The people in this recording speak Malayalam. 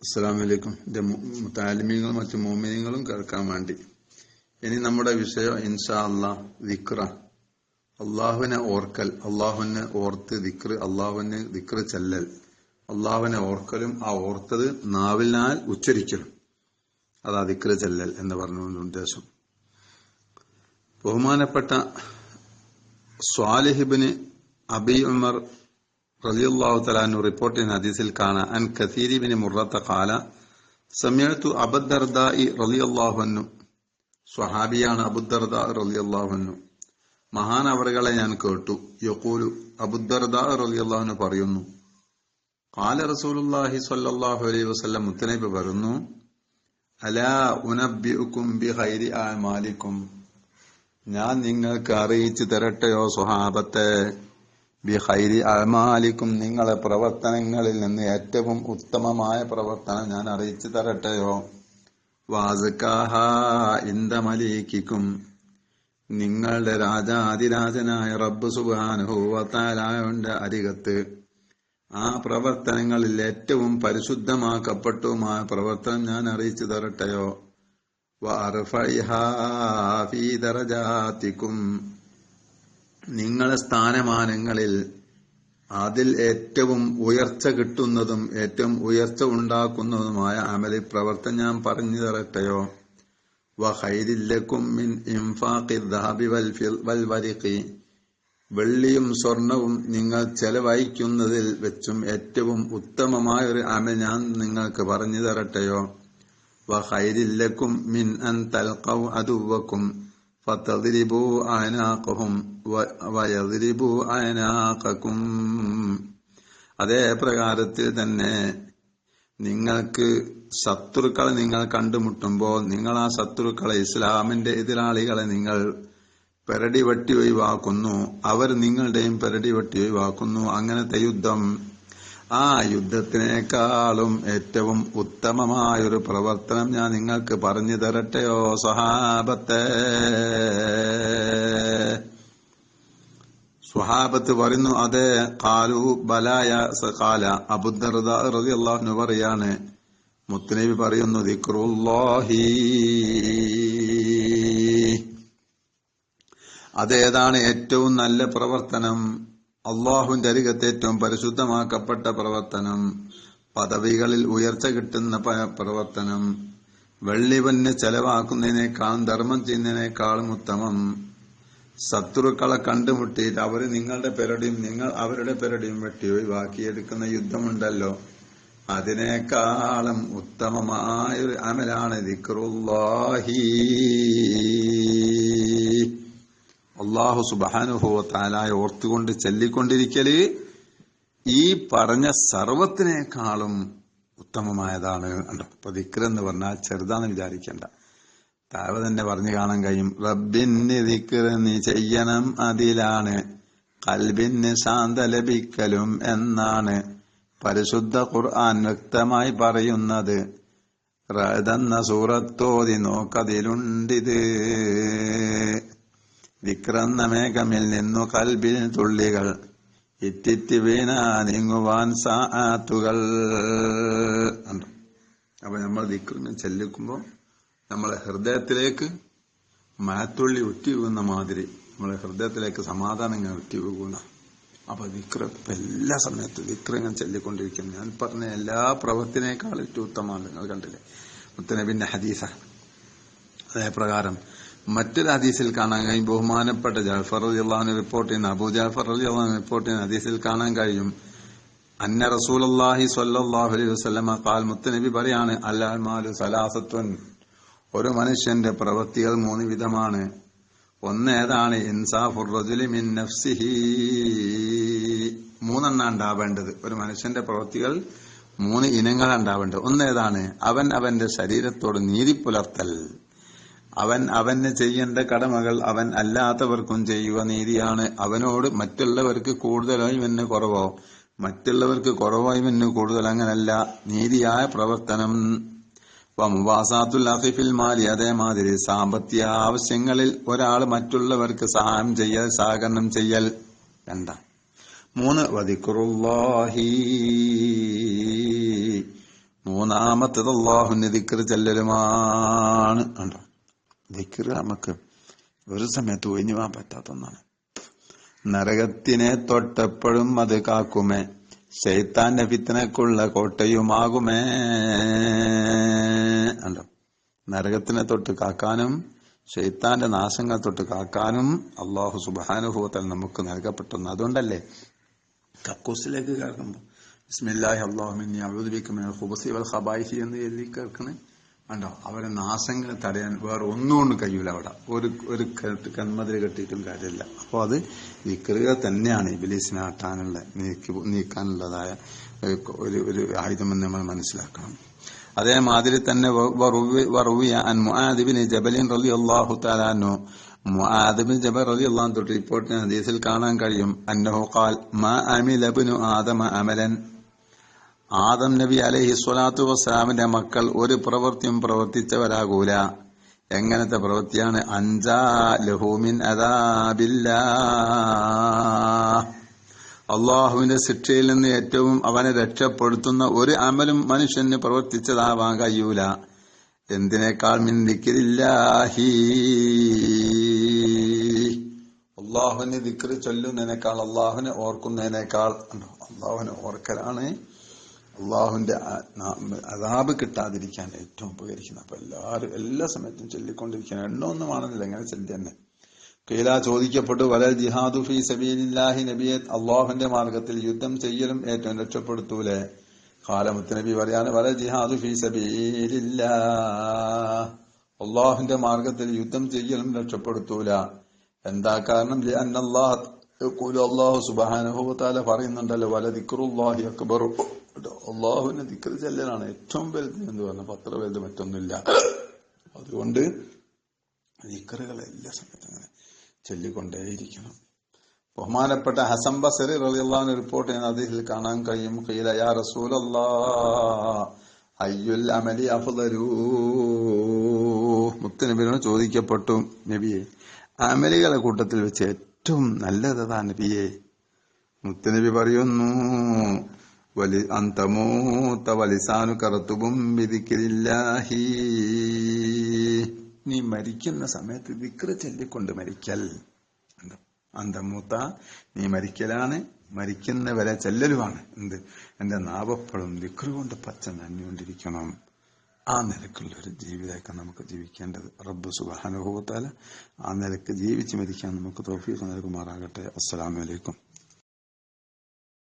അസ്സലാമു അലൈക്കും. മുതഅല്ലിമീങ്ങളും മറ്റു മുഅ്മിനീങ്ങളും കേൾക്കാൻ വേണ്ടി ഇനി നമ്മുടെ വിഷയം ഇൻഷാ അല്ലാഹ് ദിക്റ. അള്ളാഹുവിനെ ഓർക്കൽ, അള്ളാഹുവിനെ ഓർത്ത് ദിക്ർ, അള്ളാഹുവിനെ ദിക്ർ ചെല്ലൽ, അള്ളാഹുവിനെ ഓർക്കലും ആ ഓർത്തത് നാവിനാൽ ഉച്ചരിക്കലും, അതാ ദിക്ർ ചെല്ലൽ എന്ന് പറഞ്ഞുകൊണ്ട് ഉദ്ദേശം. ബഹുമാനപ്പെട്ട സ്വാലിഹ് ഇബ്നു അബി ഉമർ റളിയല്ലാഹു തആല അൻഹു റിപ്പോർട്ട് ചെയ്യുന്ന ഹദീസിൽ കാണാം, അൻ കസീർ ഇബ്നു മുറത്ത ഖാല സമിഅതു അബൂദർദാഇ റളിയല്ലാഹു അൻഹു, സ്വഹാബിയാണ് അബൂദർദാ റളിയല്ലാഹു അൻഹു, മഹാൻ അവറുകളെ ഞാൻ കേട്ടു. യഖൂലു, അബൂദർദാ റളിയല്ലാഹു അൻഹു പറയുന്നു, ഖാല റസൂലുള്ളാഹി സ്വല്ലല്ലാഹു അലൈഹി വസല്ലം, മുത്തനബി പറയുന്നു, അലാ ഉനബ്ബിഉകും ബിഖൈരി അഅമാലിക്കും, ഞാൻ നിങ്ങൾക്ക് അറിയിച്ചു തരട്ടെയോ സ്വഹാബത്തെ, ബിഖൈരി അഅമാലിക്കും, നിങ്ങളെ പ്രവർത്തനങ്ങളിൽ നിന്ന് ഏറ്റവും ഉത്തമമായ പ്രവർത്തനം ഞാൻ അറിയിച്ചു തരട്ടെയോ, വഅസ്കാഹ ഇൻദ മലീകിക്കും, നിങ്ങളുടെ രാജാതിരാജനായ റബ്ബ് സുബ്ഹാനഹു വ തആലയുടെ അരികത്ത് ആ പ്രവർത്തനങ്ങളിൽ ഏറ്റവും പരിശുദ്ധമാക്കപ്പെട്ടുമായ പ്രവർത്തനം ഞാൻ അറിയിച്ചു തരട്ടെയോ, വഅർഫഇഹാ ഫീ ദറജാതിക്കും, നിങ്ങളെ സ്ഥാനമാനങ്ങളിൽ അതിൽ ഏറ്റവും ഉയർച്ച കിട്ടുന്നതും ഏറ്റവും ഉയർച്ച ഉണ്ടാക്കുന്നതുമായ അമലി പ്രവർത്തനം ഞാൻ പറഞ്ഞു തരട്ടെയോ, വഖൈരിൽ ലക്കും മിൻ ഇൻഫാഖിൽ ദഹബി വൽ വരിഖി, വെള്ളിയും സ്വർണവും നിങ്ങൾ ചെലവഴിക്കുന്നതിൽ വെച്ചും ഏറ്റവും ഉത്തമമായ ഒരു അമൽ ഞാൻ നിങ്ങൾക്ക് പറഞ്ഞു തരട്ടെയോ, വഖൈരിൽ ലക്കും മിൻ അൻ തൽഖൗ അദുവക്കും ഫതദ്രിബൂ അനാഖഹും വയദ്രിബൂ അനാഖകും, അതേ പ്രകാരത്തിൽ തന്നെ നിങ്ങൾക്ക് ശത്രുക്കളെ നിങ്ങൾ കണ്ടുമുട്ടുമ്പോൾ നിങ്ങൾ ആ ശത്രുക്കളെ, ഇസ്ലാമിന്റെ എതിരാളികളെ നിങ്ങൾ പെരടി വെട്ടി ഒഴിവാക്കുന്നു, അവർ നിങ്ങളുടെയും പെരടി വെട്ടി ഒഴിവാക്കുന്നു. അങ്ങനത്തെ യുദ്ധം, ആ യുദ്ധത്തിനേക്കാളും ഏറ്റവും ഉത്തമമായൊരു പ്രവർത്തനം ഞാൻ നിങ്ങൾക്ക് പറഞ്ഞു തരട്ടെയോ സ്വഹാബത്തെ. സ്വഹാബത്ത് പറയുന്നു, അതെ. ഖാലു ബലായ ഖാല, അബൂദർദാ റളിയല്ലാഹു അൻഹു പറയാണ്, മുത്തനബി പറയുന്നു, ദിക്റുല്ലാഹി, അതേതാണ് ഏറ്റവും നല്ല പ്രവർത്തനം, അള്ളാഹുവിന്റെ അരികത്ത് ഏറ്റവും പരിശുദ്ധമാക്കപ്പെട്ട പ്രവർത്തനം, പദവികളിൽ ഉയർച്ച കിട്ടുന്ന പ്രവർത്തനം, വെള്ളിവന് ചെലവാക്കുന്നതിനേക്കാളും ധർമ്മം ചെയ്യുന്നതിനേക്കാളും ഉത്തമം, ശത്രുക്കളെ കണ്ടുമുട്ടിയിട്ട് അവർ നിങ്ങളുടെ പെരടിയും നിങ്ങൾ അവരുടെ പെരടിയും വെട്ടി ഒഴിവാക്കിയെടുക്കുന്ന യുദ്ധമുണ്ടല്ലോ, അതിനേക്കാളും ഉത്തമമായൊരു അമലാണ് ദിക്റുല്ലാഹി. അല്ലാഹു സുബ്ഹാനഹു വ തആലയെ ഓർത്തുകൊണ്ട് ചൊല്ലിക്കൊണ്ടിരിക്കല് ഈ പറഞ്ഞ സർവത്തിനേക്കാളും ഉത്തമമായതാണ്. അപ്പൊ ദിക്ർ എന്ന് പറഞ്ഞാൽ ചെറുതാന്ന് വിചാരിക്കണ്ട, താഴെ തന്നെ പറഞ്ഞു കാണാൻ കഴിയും. റബ്ബിന് ദിക്ർ നീ ചെയ്യണം, അതിലാണ് ഖൽബിന് ശാന്ത ലഭിക്കലും എന്നാണ് പരിശുദ്ധ ഖുർആൻ വ്യക്തമായി പറയുന്നത്. റഅദെന്ന സൂറത്തോതി നോക്കതിലുണ്ടിത്, ദിക്റെന്ന മേഘമിൽ നിന്നു കൽബിൽ തുള്ളികൾ ഇറ്റിറ്റ് വീണ നീങ്ങുവാൻ സാഅത്തുകൾ. അപ്പൊ നമ്മൾ ദിക്റിനെ ചെല്ലിക്കുമ്പോൾ നമ്മളെ ഹൃദയത്തിലേക്ക് മഴത്തുള്ളി ഉറ്റി വീഴുന്ന മാതിരി നമ്മളെ ഹൃദയത്തിലേക്ക് സമാധാനം ഇങ്ങനെ ഉറ്റി വീഴുന്ന. അപ്പൊ ദിക്ർ എല്ലാ സമയത്തും ദിക്ർ ഇങ്ങനെ ചൊല്ലിക്കൊണ്ടിരിക്കും. ഞാൻ പറഞ്ഞ എല്ലാ പ്രവൃത്തിനേക്കാളും ഏറ്റവും ഉത്തമമാണ്. നിങ്ങൾ കണ്ടില്ലേ മുത്തനബിന്റെ ഹദീസ. അതേപ്രകാരം മറ്റൊരു ഹദീസിൽ കാണാൻ കഴിയും, ബഹുമാനപ്പെട്ട ജഅഫർ റളിയല്ലാഹു അൻഹു റിപ്പോർട്ട് ചെയ്യുന്ന, അബൂ ജഅഫർ റളിയല്ലാഹു അൻഹു റിപ്പോർട്ട് ചെയ്യുന്ന ഹദീസിൽ കാണാൻ കഴിയും, അന്ന റസൂലുള്ളാഹി സ്വല്ലല്ലാഹു അലൈഹി വസല്ലമ ഖാൽ, മുത്തനബി പറയാണ്, അൽ അഅ്മാലു സലാസത്തുൻ, ഒരു മനുഷ്യന്റെ പ്രവൃത്തികൾ 3 വിധമാണ്. ഒന്ന് ഏതാണ്? ഇൻസാഫുർ റജുലി മിൻ നഫ്സിഹി, 3 എണ്ണം ഉണ്ടാവേണ്ടത്. ഒരു മനുഷ്യന്റെ പ്രവൃത്തികൾ 3 ഇനങ്ങൾ ഉണ്ടാവേണ്ടത്. ഒന്ന് ഏതാണ്? അവൻ അവന്റെ ശരീരത്തോട് നീതി പുലർത്തൽ, അവൻ അവന് ചെയ്യേണ്ട കടമകൾ അവൻ അല്ലാത്തവർക്കും ചെയ്യുക നീതിയാണ്. അവനോട് മറ്റുള്ളവർക്ക് കൂടുതലോ ഇവന് കുറവോ, മറ്റുള്ളവർക്ക് കുറവോ ഇവന് കൂടുതൽ, അങ്ങനല്ല, നീതിയായ പ്രവർത്തനം. മുവാസാത്തുൽ അഖി ഫിൽ മാലി, അതേമാതിരി സാമ്പത്തിക ആവശ്യങ്ങളിൽ ഒരാൾ മറ്റുള്ളവർക്ക് സഹായം ചെയ്യൽ, സഹകരണം ചെയ്യൽ. 2. 3 വദിക്റുല്ലാഹി, മൂന്നാമത്തത് അല്ലാഹുവിന്റെ ദിക്ർ ചെല്ലലുമാണ്. ഉണ്ടോ, ദിക്ർ നമുക്ക് ഒരു സമയത്ത് ഒഴിഞ്ഞു പോകാൻ പറ്റാത്ത ഒന്നാണ്. നരകത്തിനെ തൊട്ടെപ്പോഴും അത് കാക്കുമേ, ശൈത്താന്റെ ഫിത്നക്കുള്ള കോട്ടയുമാകുമേ. ഉണ്ടോ, നരകത്തിനെ തൊട്ട് കാക്കാനും ശൈത്താന്റെ നാശങ്ങൾ തൊട്ട് കാക്കാനും അല്ലാഹു സുബ്ഹാനഹു വ തആല നമുക്ക് നൽകപ്പെട്ടു. അതുകൊണ്ടല്ലേ കക്കൂസിലേക്ക് കേൾക്കുമ്പോൾ ബിസ്മില്ലാഹി അല്ലാഹുമ്മ ഇന്നി അഊദു ബിക മിനൽ ഖുബൂസി വൽ ഖബായിസി എന്ന് എഴുതി കേൾക്കണേ. ഉണ്ടോ, അവരെ നാശങ്ങൾ തടയാൻ വേറെ ഒന്നുകൊണ്ട് കഴിയൂല. അവിടെ ഒരു കന്മതിൽ കെട്ടിയിട്ടും കാര്യമില്ല. അപ്പോൾ അത് ദിക്റുകൾ തന്നെയാണ് ഇബ്ലീസിനെ ആട്ടാനുള്ള നീക്കാനുള്ളതായ ഒരു ആയുധമെന്ന് നമ്മൾ മനസ്സിലാക്കണം. അതേമാതിരി തന്നെ മുആദ് ഇബ്നു ജബൽ റളിയല്ലാഹു തആല അൻഹു, മുആദ് ഇബ്നു ജബൽ റളിയല്ലാഹു അൻഹു തൊട്ട് റിപ്പോർട്ട് ഹദീസിൽ കാണാൻ കഴിയും, അന്നഹു ഖാൽ മാ അമില ഇബ്നു ആദമ അമലൻ, ആദം നബി അലൈഹി സ്വലാത്തു വസ്സലാമിന്റെ മക്കൾ ഒരു പ്രവൃത്തിയും പ്രവർത്തിച്ചവരാകൂല. എങ്ങനത്തെ പ്രവൃത്തിയാണ്? അൻജാ ലഹു മിൻ അദാബില്ലാഹ്, അള്ളാഹുവിന്റെ ശിക്ഷയിൽ നിന്ന് ഏറ്റവും അവനെ രക്ഷപ്പെടുത്തുന്ന ഒരു അമലും മനുഷ്യന് പ്രവർത്തിച്ചതാവാൻ കഴിയൂല. എന്തിനേക്കാൾ മിൻ ദിക്രില്ലാഹി, അള്ളാഹുവിനെ ദിക്ർ ചൊല്ലുന്നതിനേക്കാൾ, അള്ളാഹുവിനെ ഓർക്കുന്നതിനേക്കാൾ. അള്ളാഹുവിനെ ഓർക്കലാണ് അള്ളാഹുവിന്റെ അദാബ് കിട്ടാതിരിക്കാൻ ഏറ്റവും ഉപകരിക്കുന്നത്. അപ്പൊ എല്ലാവരും എല്ലാ സമയത്തും ചൊല്ലിക്കൊണ്ടിരിക്കാൻ എണ്ണമൊന്നുമാണെന്നില്ല, എങ്ങനെ ചൊല്ലി തന്നെ. കീല ചോദിക്കപ്പെട്ടു, വലൽ ജിഹാദു ഫീ സബീലില്ലാഹി, നബിയെ അള്ളാഹുവിന്റെ മാർഗത്തിൽ യുദ്ധം ചെയ്യലും ഏറ്റവും രക്ഷപ്പെടുത്തൂലേ? ഖാലമുത്ത് നബി പറയാണ്, വലൽ ജിഹാദു ഫീ സബീലില്ലാഹ്, അള്ളാഹുവിന്റെ മാർഗത്തിൽ യുദ്ധം ചെയ്യലും രക്ഷപ്പെടുത്തൂല. എന്താ കാരണം? അല്ലാഹു സുബ്ഹാനഹു വ തആല പറയുന്നുണ്ടല്ലോ, വല ദിക്റുല്ലാഹി അക്ബർ, അള്ളാഹുവിന്റെ ദിക്ർ ചെല്ലലാണ് ഏറ്റവും വലുത് എന്ന് പറഞ്ഞപ്പോൾ അത്ര വലുത് മറ്റൊന്നുമില്ല. അതുകൊണ്ട് ദിക്റുകൾ എല്ലാ സമയത്തും അങ്ങനെ ചൊല്ലിക്കൊണ്ടേയിരിക്കണം. ബഹുമാനപ്പെട്ട ഹസൻ ബസരി റളിയല്ലാഹു അൻഹു റിപ്പോർട്ട് ചെയ്യുന്ന ഹദീസിൽ കാണാൻ കഴിയും, ഖീല യാ റസൂലല്ലാഹ് അയ്യുൽ അമലി അഫ്ളലു, മുത്തുനബിയോട് ചോദിക്കപ്പെട്ടു, നബിയെ അമലികളെ കൂട്ടത്തിൽ വെച്ച് ഏറ്റവും നല്ലതാ നബിയെ? മുത്തുനബി പറയുന്നു, അന്തമൂത്ത വലിസാനു കറത്തുബും ബിദിക്രില്ലാഹി, നീ മരിക്കുന്ന സമയത്ത് ദിക്ർ ചൊല്ലിക്കൊണ്ട് മരിക്കൽ. അന്തമൂത്ത, നീ മരിക്കലാണ്, മരിക്കുന്നവരെ ചെല്ലലുമാണ്. എന്ത്? എന്റെ നാവപ്പഴും ദിക്ർ കൊണ്ട് പച്ച നന്ദിക്കൊണ്ടിരിക്കണം. ആ നിലക്കുള്ള ഒരു ജീവിതമൊക്കെ നമുക്ക് ജീവിക്കേണ്ടത്. റബ്ബ് സുബ്ഹാനഹു വ തആല ആ നിലക്ക് ജീവിച്ച് മരിക്കാൻ നമുക്ക് തൗഫീഖ് നൽകുമാറാകട്ടെ. അസ്സലാമു അലൈക്കും.